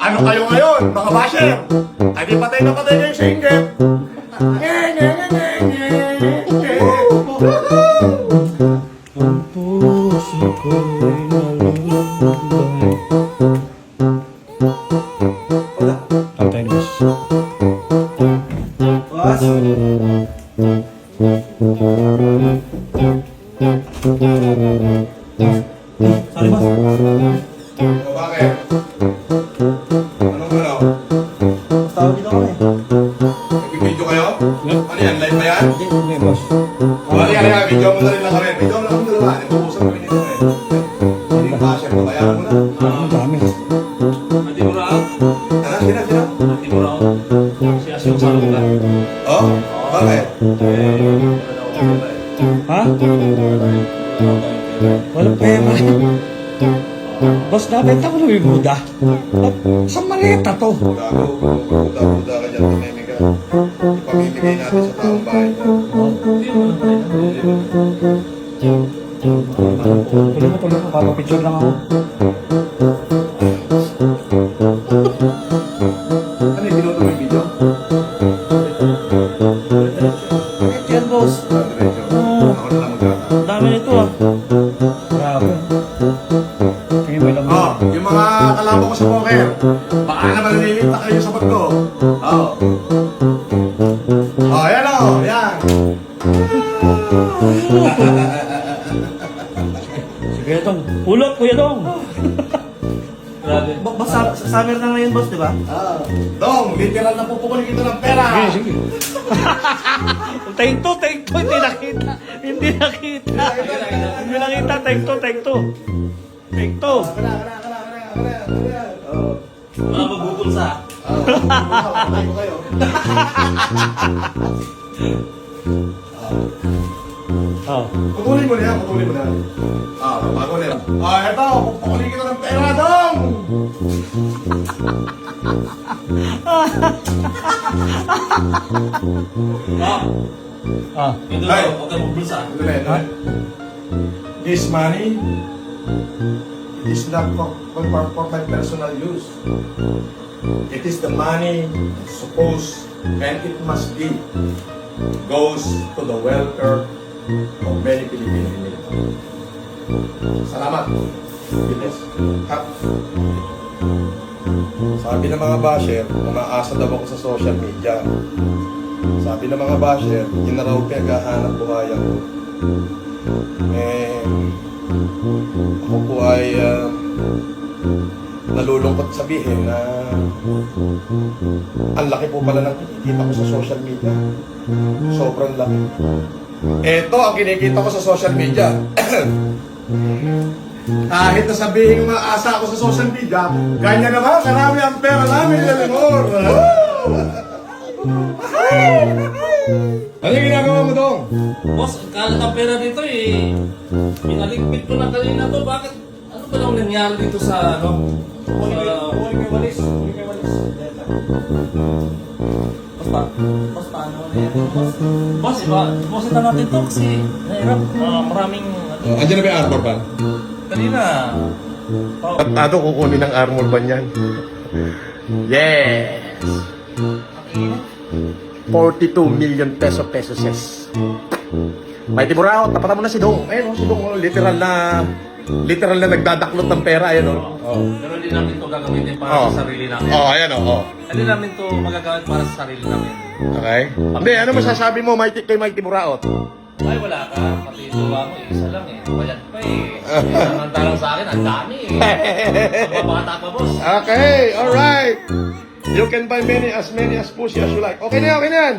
Ano kayo ngayon, mga basher? Ay di patay na patay kayo sa inggit. Ang puso ko'y nalulubay. Patay na boss. Boss? Sorry boss. O bakit? Anong ano? Tawag dito kami. Nag-video kayo? Ano yan, live ba yan? Hindi boss. Wala yan, video mo na rin lang kami. Video mo lang kami dalawa. Nag-uusap kami nito eh. Hindi basher, babayaran mo na. Ang dami. Mati mo raw? Sina? Mati mo raw? Si Asyong Sarong ka? Oh? Bakit? Ha? Walang pera. Boss, nabenta ko na yung Buddha. Sa maleta to. Buda ka dyan, tumimik ka. Ipamimigay natin sa taong bahay niya. Tuloy mo, papapicture lang ako. Ano yung pinuto mo yung video? Yan boss. Ako na lang magkata. Ang dami nito ah. Grabe. Tingin mo lang Oh, yung mga kalaban ko sa poker, baka naman nililita kayo sa bato. Oh. Oh, yan o, yan. Sige Dong. Pulot, Kuya Dong. Grabe. Boss, summer na ngayon, boss, di ba? Dong, literal na pupukunin kita ng pera. Sige. Take two. Hindi nakita. Hindi nakita. Take two. Kana. Oh. Mga magbubulsa. Tayo kayo. Oh. Putulin mo na yan. Bago na yan. Eto, pupukunin kita ng pera, Dong. Ah. Ito Ay. daw, huwag kang magbulsa. This money is not for my personal use. It is the money supposed and it must be goes to the welfare of many Filipino military. Salamat. Yes. Sabi ng mga basher, umaasa daw ako sa social media. Sabi ng mga basher, yun na raw pinaghahanap buhayan ko. Ako po ay nalulungkot sabihin na ang laki po pala ng kinikita ko sa social media. Sobrang laki. Ito ang kinikita ko sa social media. Kahit na sabihin maasa ako sa social media, kanya naman, karami ang pera namin, Leonor. Ano yung ginagawa mo, Dong? Boss, kala ka pera dito eh. Pinaligpit ko na kanina to. Bakit? Ano ba nang nangyari dito sa ano? Huli kay walis. Boss, paano na yan? Boss, bossin na natin to kasi nahirap. Maraming Andiyan na ba yung armor ban? kanina. Tatado kukunin ng armor ban yan. Yes! 42 million pesos. May timurao, tapatan mo na si Dong. Ayun, si Dong, literal na nagdadaklot ng pera, ayun, Pero hindi namin to gagamitin para Oh. sa sarili namin. Ayan, Hindi namin to magagamit para sa sarili namin. Okay? Hindi, ano masasabi mo kay Mighty Muraot? Ay, wala ka. Pati tuwa mo, isa lang eh. Bayad pa eh. Samantalang sa akin, ang dami eh. Ang babata pa, boss. Okay, alright. You can buy as many as pussy as you like. Okay na yan.